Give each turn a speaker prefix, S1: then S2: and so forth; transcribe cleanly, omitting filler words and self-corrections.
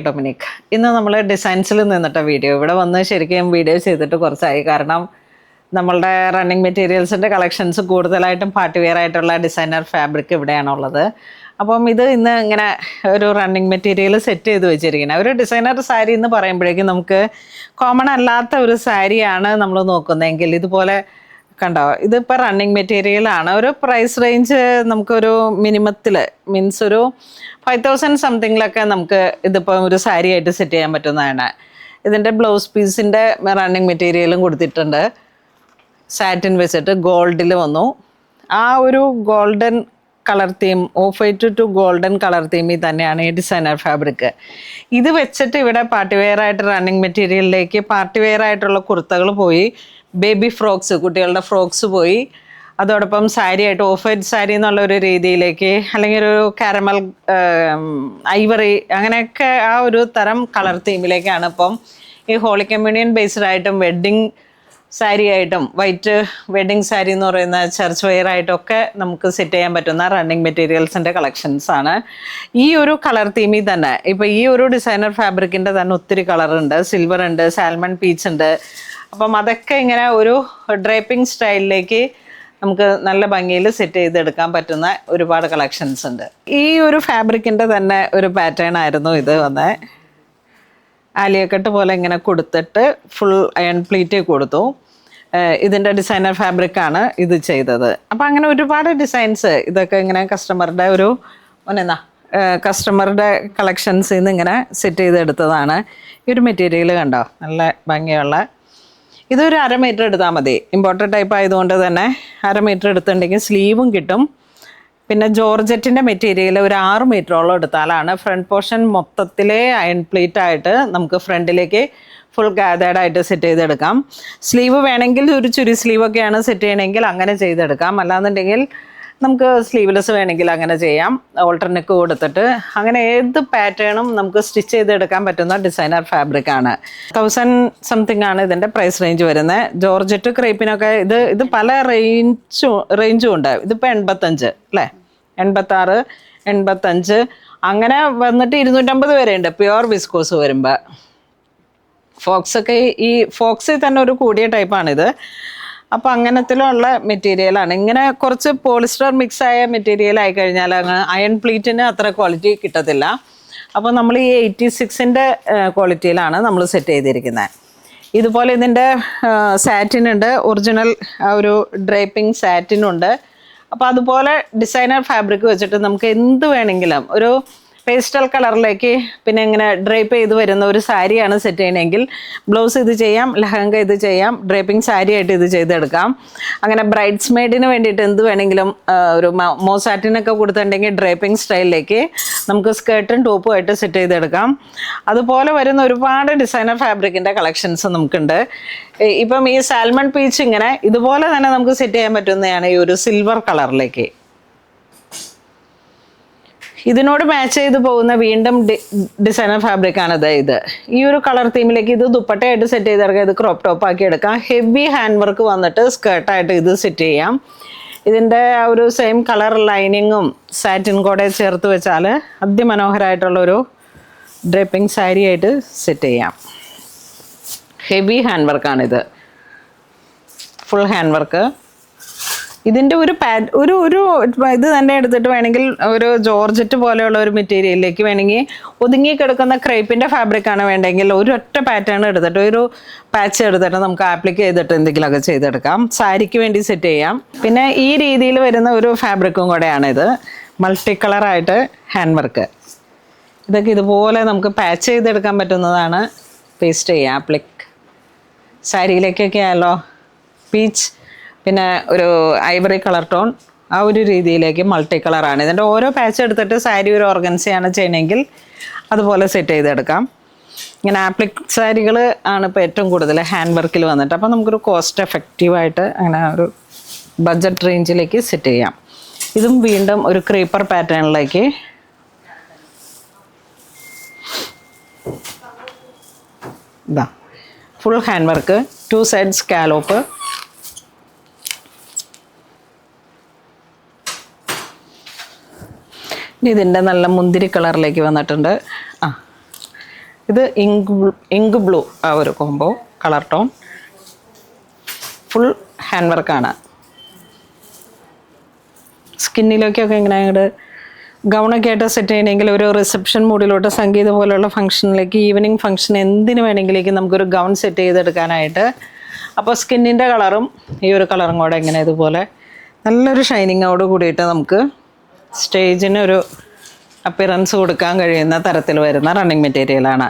S1: Dominic. ഇന്ന് നമ്മൾ ഡിസൈൻസിൽ നിന്നിട്ട video ഇവിടെ വന്ന് ശരിക്കും വീഡിയോ ചെയ്തിട്ട് കുറച്ചായി. കാരണം നമ്മളുടെ റണ്ണിങ് മെറ്റീരിയൽസിൻ്റെ കളക്ഷൻസ് കൂടുതലായിട്ടും പാർട്ടി വെയർ ആയിട്ടുള്ള ഡിസൈനർ ഫാബ്രിക് ഇവിടെയാണുള്ളത്. അപ്പം ഇത് ഇന്ന് ഇങ്ങനെ ഒരു റണ്ണിങ് മെറ്റീരിയൽ സെറ്റ് ചെയ്ത് വെച്ചിരിക്കുന്നത്. ഒരു ഡിസൈനർ സാരി എന്ന് പറയുമ്പോഴേക്കും നമുക്ക് കോമൺ അല്ലാത്ത ഒരു സാരിയാണ് നമ്മൾ നോക്കുന്നതെങ്കിൽ ഇതുപോലെ കണ്ടോ, ഇതിപ്പോൾ റണ്ണിങ് മെറ്റീരിയലാണ്. ഒരു പ്രൈസ് റേഞ്ച് നമുക്കൊരു മിനിമത്തിൽ മീൻസ് ഒരു 5000 സംതിങ്ങിലൊക്കെ നമുക്ക് ഇതിപ്പോൾ ഒരു സാരി ആയിട്ട് സെറ്റ് ചെയ്യാൻ പറ്റുന്നതാണ്. ഇതിൻ്റെ ബ്ലൗസ് പീസിൻ്റെ റണ്ണിങ് മെറ്റീരിയലും കൊടുത്തിട്ടുണ്ട്. സാറ്റിൻ വെച്ചിട്ട് ഗോൾഡിൽ വന്നു. ആ ഒരു golden colour theme, off white to golden colour തീമിൽ തന്നെയാണ് ഈ ഡിസൈനർ ഫാബ്രിക്. ഇത് വെച്ചിട്ട് ഇവിടെ പാർട്ടി വെയർ ആയിട്ട് റണ്ണിങ് മെറ്റീരിയലിലേക്ക് പാർട്ടി വെയർ ആയിട്ടുള്ള കുർത്തകൾ പോയി, ബേബി ഫ്രോക്സ്, കുട്ടികളുടെ ഫ്രോക്സ് പോയി, അതോടൊപ്പം സാരി ആയിട്ട് ഓഫ് വൈറ്റ് സാരി എന്നുള്ള ഒരു രീതിയിലേക്ക്, അല്ലെങ്കിൽ ഒരു കാരമൽ ഐവറി, അങ്ങനെയൊക്കെ ആ ഒരു തരം കളർ തീമിലേക്കാണ് ഇപ്പം ഈ ഹോളി കമ്മ്യൂണിയൻ ബേസ്ഡ് ആയിട്ടും വെഡ്ഡിങ് സാരി ആയിട്ടും വൈറ്റ് വെഡ്ഡിങ് സാരി എന്ന് പറയുന്ന ചർച്ച് വെയർ ആയിട്ടൊക്കെ നമുക്ക് സെറ്റ് ചെയ്യാൻ പറ്റുന്ന റണ്ണിങ് മെറ്റീരിയൽസിൻ്റെ കളക്ഷൻസ് ആണ്. ഈ ഒരു കളർ തീമിൽ തന്നെ ഇപ്പോൾ ഈ ഒരു ഡിസൈനർ ഫാബ്രിക്കിൻ്റെ തന്നെ ഒത്തിരി കളറുണ്ട്. സിൽവർ ഉണ്ട്, സാൽമൺ പീച്ച് ഉണ്ട്. അപ്പം അതൊക്കെ ഇങ്ങനെ ഒരു ഡ്രേപ്പിംഗ് സ്റ്റൈലിലേക്ക് നമുക്ക് നല്ല ഭംഗിയിൽ സെറ്റ് ചെയ്തെടുക്കാൻ പറ്റുന്ന ഒരുപാട് കളക്ഷൻസ് ഉണ്ട്. ഈ ഒരു ഫാബ്രിക്കിൻ്റെ തന്നെ ഒരു പാറ്റേൺ ആയിരുന്നു ഇത് വന്നത്. ആലിയക്കട്ട് പോലെ ഇങ്ങനെ കൊടുത്തിട്ട് ഫുൾ അയൺ പ്ലീറ്റ് കൊടുത്തു. ഇതിൻ്റെ ഡിസൈനർ ഫാബ്രിക്കാണ് ഇത് ചെയ്തത്. അപ്പം അങ്ങനെ ഒരുപാട് ഡിസൈൻസ് ഇതൊക്കെ ഇങ്ങനെ കസ്റ്റമറുടെ ഒരു കസ്റ്റമറുടെ കളക്ഷൻസിൽ നിന്ന് ഇങ്ങനെ സെറ്റ് ചെയ്തെടുത്തതാണ്. ഈ ഒരു മെറ്റീരിയൽ കണ്ടോ, നല്ല ഭംഗിയുള്ള. ഇതൊരു 1/2 മീറ്റർ എടുത്താൽ മതി. ഇമ്പോർട്ടൻ്റ് ടൈപ്പ് ആയതുകൊണ്ട് തന്നെ 1/2 മീറ്റർ എടുത്തിട്ടുണ്ടെങ്കിൽ സ്ലീവും കിട്ടും. പിന്നെ ജോർജറ്റിൻ്റെ മെറ്റീരിയൽ ഒരു 6 മീറ്ററോളം എടുത്താലാണ് ഫ്രണ്ട് പോർഷൻ മൊത്തത്തിലെ അയൺ പ്ലീറ്റ് ആയിട്ട് നമുക്ക് ഫ്രണ്ടിലേക്ക് ഫുൾ ഗാദേർഡ് ആയിട്ട് സെറ്റ് ചെയ്തെടുക്കാം. സ്ലീവ് വേണമെങ്കിൽ ഒരു ചുരി സ്ലീവൊക്കെയാണ് സെറ്റ് ചെയ്യണമെങ്കിൽ അങ്ങനെ ചെയ്തെടുക്കാം. അല്ലാന്നുണ്ടെങ്കിൽ നമുക്ക് സ്ലീവ്ലെസ് വേണമെങ്കിൽ അങ്ങനെ ചെയ്യാം. ഓൾട്ടർനെക്ക് കൊടുത്തിട്ട് അങ്ങനെ ഏത് പാറ്റേണും നമുക്ക് സ്റ്റിച്ച് ചെയ്തെടുക്കാൻ പറ്റുന്ന ഡിസൈനർ ഫാബ്രിക്കാണ്. 1000 സംതിങ് ആണ് ഇതിൻ്റെ പ്രൈസ് റേഞ്ച് വരുന്നത്. ജോർജറ്റ് ക്രേപ്പിനൊക്കെ ഇത് പല റേഞ്ചും ഉണ്ട്. ഇതിപ്പോൾ 85 അല്ലേ, 86, 85 അങ്ങനെ വന്നിട്ട് 250 വരെ ഉണ്ട് പ്യുവർ വിസ്കോസ് വരുമ്പോൾ. ഫോക്സൊക്കെ ഈ ഫോക്സിൽ തന്നെ ഒരു കൂടിയ ടൈപ്പാണിത്. അപ്പോൾ അങ്ങനത്തിലുള്ള മെറ്റീരിയലാണ്. ഇങ്ങനെ കുറച്ച് പോളിസ്റ്റർ മിക്സ് ആയ മെറ്റീരിയൽ ആയി കഴിഞ്ഞാൽ അയൺ പ്ലീറ്റിന് അത്ര ക്വാളിറ്റി കിട്ടത്തില്ല. അപ്പോൾ നമ്മൾ ഈ 86ൻ്റെ ക്വാളിറ്റിയിലാണ് നമ്മൾ സെറ്റ് ചെയ്തിരിക്കുന്നത്. ഇതുപോലെ ഇതിൻ്റെ സാറ്റിനുണ്ട്, ഒറിജിനൽ ഒരു ഡ്രേപ്പിംഗ് സാറ്റിനുണ്ട്. അപ്പോൾ അതുപോലെ ഡിസൈനർ ഫാബ്രിക് വെച്ചിട്ട് നമുക്ക് എന്ത് വേണമെങ്കിലും ഒരു പേസ്റ്റൽ കളറിലേക്ക് പിന്നെ ഇങ്ങനെ ഡ്രേപ്പ് ചെയ്ത് വരുന്ന ഒരു സാരിയാണ് സെറ്റ് ചെയ്യണമെങ്കിൽ ബ്ലൗസ് ഇത് ചെയ്യാം, ലഹങ്ക ഇത് ചെയ്യാം, ഡ്രേപ്പിംഗ് സാരി ആയിട്ട് ഇത് ചെയ്തെടുക്കാം. അങ്ങനെ ബ്രൈഡ്സ് മെയ്ഡിന് വേണ്ടിയിട്ട് എന്ത് വേണമെങ്കിലും ഒരു മോസാറ്റിനൊക്കെ കൊടുത്തിട്ടുണ്ടെങ്കിൽ ഡ്രേപ്പിംഗ് സ്റ്റൈലിലേക്ക് നമുക്ക് സ്കേർട്ടും ടോപ്പും ആയിട്ട് സെറ്റ് ചെയ്തെടുക്കാം. അതുപോലെ വരുന്ന ഒരുപാട് ഡിസൈനർ ഫാബ്രിക്കിൻ്റെ കളക്ഷൻസ് നമുക്കുണ്ട്. ഇപ്പം ഈ സാൽമൺ പീച്ച് ഇങ്ങനെ ഇതുപോലെ തന്നെ നമുക്ക് സെറ്റ് ചെയ്യാൻ പറ്റുന്നതാണ് ഈ ഒരു സിൽവർ കളറിലേക്ക്. ഇതിനോട് മാച്ച് ചെയ്ത് പോകുന്ന വീണ്ടും ഡിസൈനർ ഫാബ്രിക്കാണിത്. ഈ ഒരു കളർ തീമിലേക്ക് ഇത് ദുപ്പട്ടയായിട്ട് സെറ്റ് ചെയ്തെടുക്കാം, ഇത് ക്രോപ്പ് ടോപ്പാക്കി എടുക്കാം. ഹെവി ഹാൻഡ് വർക്ക് വന്നിട്ട് സ്കേർട്ടായിട്ട് ഇത് സെറ്റ് ചെയ്യാം. ഇതിൻ്റെ ഒരു സെയിം കളർ ലൈനിങ്ങും സാറ്റിൻ കൂടെ ചേർത്ത് വെച്ചാൽ അതിമനോഹരമായിട്ടുള്ളൊരു ഡ്രേപ്പിംഗ് സാരി ആയിട്ട് സെറ്റ് ചെയ്യാം. ഹെവി ഹാൻഡ് വർക്കാണിത്, ഫുൾ ഹാൻഡ് വർക്ക്. ഇതിൻ്റെ ഒരു ഇത് തന്നെ എടുത്തിട്ട് വേണമെങ്കിൽ ഒരു ജോർജറ്റ് പോലെയുള്ള ഒരു മെറ്റീരിയലിലേക്ക് വേണമെങ്കിൽ ഒതുങ്ങി കിടക്കുന്ന ക്രേപ്പിൻ്റെ ഫാബ്രിക്കാണ് വേണ്ടെങ്കിൽ ഒരൊറ്റ പാറ്റേൺ എടുത്തിട്ട് ഒരു പാച്ച് എടുത്തിട്ട് നമുക്ക് ആപ്ലിക്ക് ചെയ്തിട്ട് എന്തെങ്കിലുമൊക്കെ ചെയ്തെടുക്കാം. സാരിക്ക് വേണ്ടി സെറ്റ് ചെയ്യാം. പിന്നെ ഈ രീതിയിൽ വരുന്ന ഒരു ഫാബ്രിക്കും കൂടെയാണിത്, മൾട്ടി കളറായിട്ട് ഹാൻഡ് വർക്ക്. ഇതൊക്കെ ഇതുപോലെ നമുക്ക് പാച്ച് ചെയ്തെടുക്കാൻ പറ്റുന്നതാണ്. പേസ്റ്റ് ചെയ്യാം, ആപ്ലിക് സാരിയിലേക്കൊക്കെ ആയാലോ. പീച്ച് പിന്നെ ഒരു ഐവറി കളർ ടോൺ, ആ ഒരു രീതിയിലേക്ക് മൾട്ടി കളറാണ്. ഇതിൻ്റെ ഓരോ പാച്ച് എടുത്തിട്ട് സാരി ഒരു ഓർഗൻസയാണ് ചെയ്യണമെങ്കിൽ അതുപോലെ സെറ്റ് ചെയ്തെടുക്കാം. ഇങ്ങനെ ആപ്ലിക് സാരികൾ ആണ് ഇപ്പോൾ ഏറ്റവും കൂടുതൽ ഹാൻഡ് വർക്കിൽ വന്നിട്ട്. അപ്പോൾ നമുക്കൊരു കോസ്റ്റ് എഫക്റ്റീവായിട്ട് അങ്ങനെ ഒരു ബഡ്ജറ്റ് റേഞ്ചിലേക്ക് സെറ്റ് ചെയ്യാം. ഇതും വീണ്ടും ഒരു ക്രീപ്പർ പാറ്റേണിലേക്ക് ഇതാ full hand work, 2 side scallop. ഇതിൻ്റെ നല്ല മുന്തിരി കളറിലേക്ക് വന്നിട്ടുണ്ട്. ഇത് ഇങ്ക് ബ്ലൂ ആ ഒരു combo colour tone, full hand വർക്കാണ്. സ്കിന്നിലേക്കൊക്കെ ഇങ്ങനെ അങ്ങോട്ട് ഗൗണൊക്കെ ആയിട്ട് സെറ്റ് ചെയ്യണമെങ്കിൽ ഒരു റിസപ്ഷൻ മൂഡിലോട്ട് സംഗീത പോലുള്ള ഫംഗ്ഷനിലേക്ക്, ഈവനിങ് ഫംഗ്ഷൻ എന്തിനു വേണമെങ്കിലേക്ക് നമുക്കൊരു ഗൗൺ സെറ്റ് ചെയ്തെടുക്കാനായിട്ട്. അപ്പോൾ സ്കിന്നിൻ്റെ കളറും ഈ ഒരു കളറും കൂടെ ഇങ്ങനെ ഇതുപോലെ നല്ലൊരു ഷൈനിങ്ങോട് കൂടിയിട്ട് നമുക്ക് സ്റ്റേജിനൊരു അപ്പിയറൻസ് കൊടുക്കാൻ കഴിയുന്ന തരത്തിൽ വരുന്ന റണ്ണിങ് മെറ്റീരിയലാണ്.